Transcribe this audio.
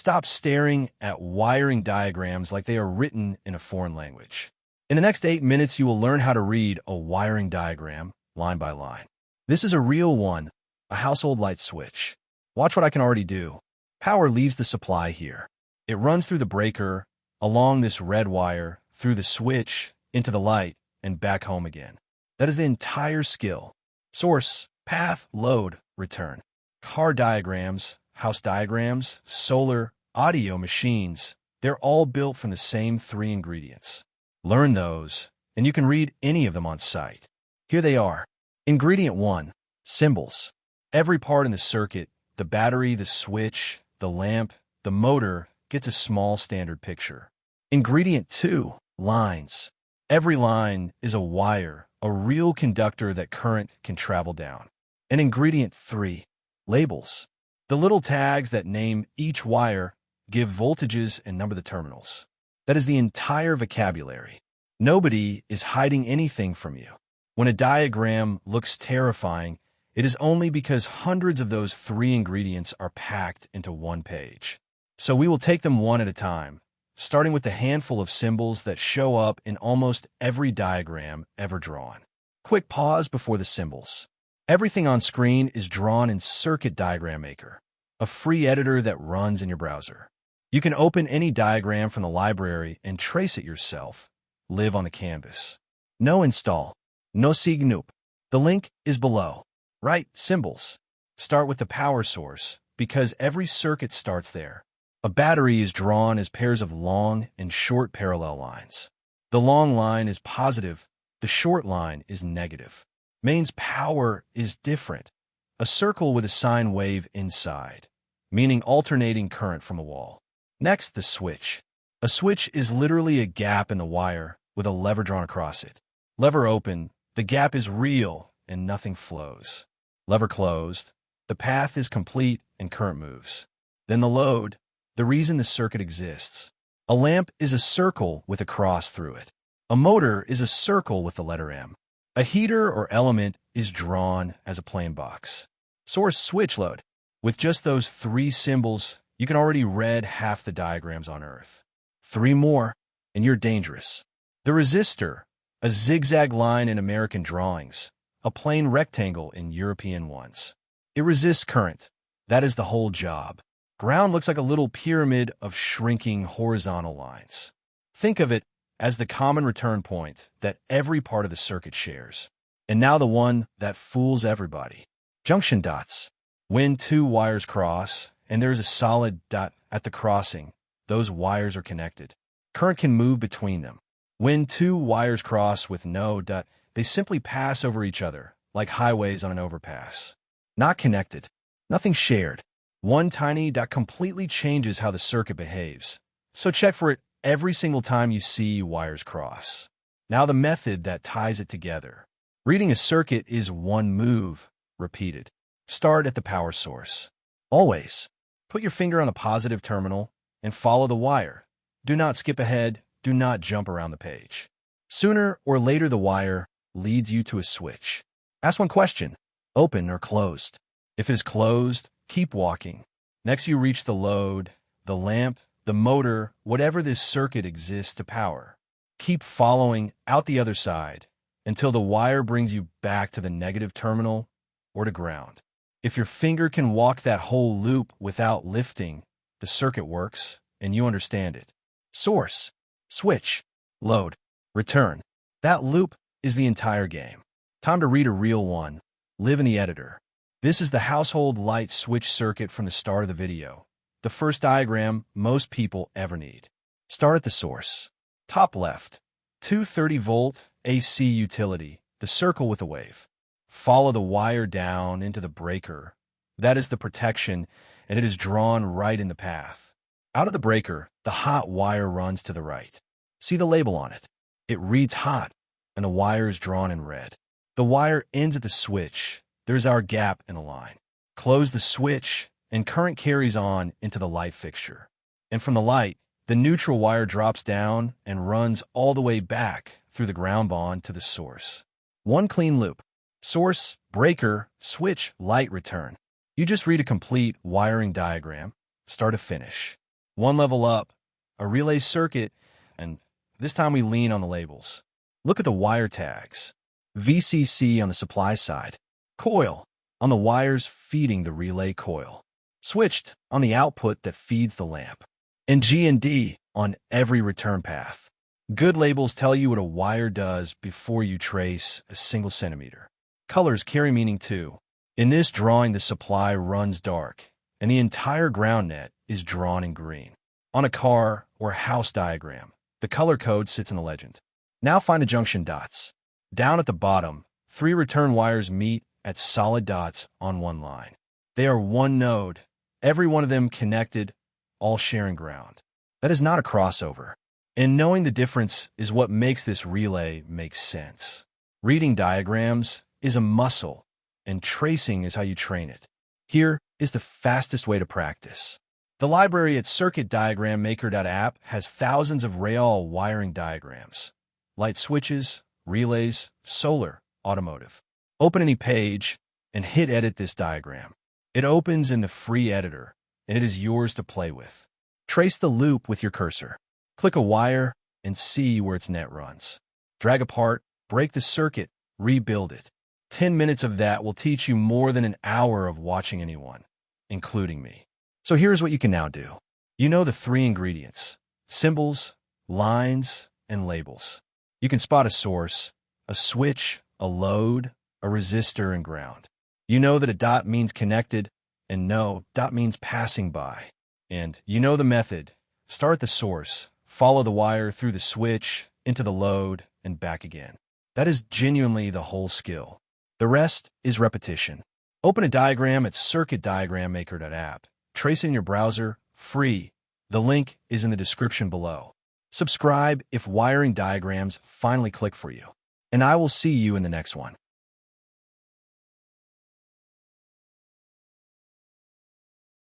stop staring at wiring diagrams like they are written in a foreign language. In the next 8 minutes, you will learn how to read a wiring diagram line by line. This is a real one, a household light switch. Watch what I can already do. Power leaves the supply here. It runs through the breaker, along this red wire, through the switch, into the light, and back home again. That is the entire skill. Source, path, load, return. Car diagrams, house diagrams, solar, audio machines, they're all built from the same 3 ingredients. Learn those, and you can read any of them on site. Here they are. Ingredient 1, symbols. Every part in the circuit, the battery, the switch, the lamp, the motor, gets a small standard picture. Ingredient 2, lines. Every line is a wire, a real conductor that current can travel down. And ingredient 3, labels. The little tags that name each wire, give voltages, and number the terminals. That is the entire vocabulary. Nobody is hiding anything from you. When a diagram looks terrifying, it is only because hundreds of those 3 ingredients are packed into one page. So we will take them one at a time, starting with the handful of symbols that show up in almost every diagram ever drawn. Quick pause before the symbols. Everything on screen is drawn in Circuit Diagram Maker, a free editor that runs in your browser. You can open any diagram from the library and trace it yourself. Live on the canvas. No install. No signup. The link is below. Right, symbols. Start with the power source, because every circuit starts there. A battery is drawn as pairs of long and short parallel lines. The long line is positive, the short line is negative. Mains power is different. A circle with a sine wave inside, meaning alternating current from a wall. Next, the switch. A switch is literally a gap in the wire with a lever drawn across it. Lever open, the gap is real and nothing flows. Lever closed, the path is complete and current moves. Then the load, the reason the circuit exists. A lamp is a circle with a cross through it. A motor is a circle with the letter M. A heater or element is drawn as a plain box. Source, switch, load. With just those 3 symbols, you can already read half the diagrams on Earth. 3 more, and you're dangerous. The resistor, a zigzag line in American drawings, a plain rectangle in European ones. It resists current. That is the whole job. Ground looks like a little pyramid of shrinking horizontal lines. Think of it as the common return point that every part of the circuit shares. And now the one that fools everybody. Junction dots. When 2 wires cross, and there is a solid dot at the crossing, those wires are connected. Current can move between them. When 2 wires cross with no dot, they simply pass over each other, like highways on an overpass. Not connected. Nothing shared. One tiny dot completely changes how the circuit behaves. So check for it every single time you see wires cross. Now the method that ties it together. Reading a circuit is one move, repeated. Start at the power source. Always. Put your finger on the positive terminal and follow the wire. Do not skip ahead. Do not jump around the page. Sooner or later the wire leads you to a switch. Ask one question, open or closed. If it is closed, keep walking. Next you reach the load, the lamp, the motor, whatever this circuit exists to power. Keep following out the other side until the wire brings you back to the negative terminal or to ground. If your finger can walk that whole loop without lifting, the circuit works and you understand it. Source, switch, load, return. That loop is the entire game. Time to read a real one. Live in the editor. This is the household light switch circuit from the start of the video. The first diagram most people ever need. Start at the source. Top left, 230-volt AC utility, the circle with a wave. Follow the wire down into the breaker. That is the protection, and it is drawn right in the path. Out of the breaker, the hot wire runs to the right. See the label on it. It reads hot, and the wire is drawn in red. The wire ends at the switch. There's our gap in a line. Close the switch, and current carries on into the light fixture. And from the light, the neutral wire drops down and runs all the way back through the ground bond to the source. One clean loop. Source, breaker, switch, light, return. You just read a complete wiring diagram, start to finish. One level up, a relay circuit, and this time we lean on the labels. Look at the wire tags. VCC on the supply side. Coil on the wires feeding the relay coil. Switched on the output that feeds the lamp. And G and D on every return path. Good labels tell you what a wire does before you trace a single centimeter. Colors carry meaning too. In this drawing, the supply runs dark, and the entire ground net is drawn in green. On a car or house diagram, the color code sits in the legend. Now find the junction dots. Down at the bottom, 3 return wires meet at solid dots on one line. They are one node, every one of them connected, all sharing ground. That is not a crossover. And knowing the difference is what makes this relay make sense. Reading diagrams is a muscle, and tracing is how you train it. Here is the fastest way to practice. The library at circuitdiagrammaker.app has thousands of real wiring diagrams. Light switches, relays, solar, automotive. Open any page and hit edit this diagram. It opens in the free editor, and it is yours to play with. Trace the loop with your cursor. Click a wire and see where its net runs. Drag apart, break the circuit, rebuild it. 10 minutes of that will teach you more than an hour of watching anyone, including me. So here's what you can now do. You know the 3 ingredients: symbols, lines, and labels. You can spot a source, a switch, a load, a resistor, and ground. You know that a dot means connected, and no, dot means passing by. And you know the method. Start at the source, follow the wire through the switch, into the load, and back again. That is genuinely the whole skill. The rest is repetition. Open a diagram at circuitdiagrammaker.app. Trace it in your browser, free. The link is in the description below. Subscribe if wiring diagrams finally click for you. And I will see you in the next one.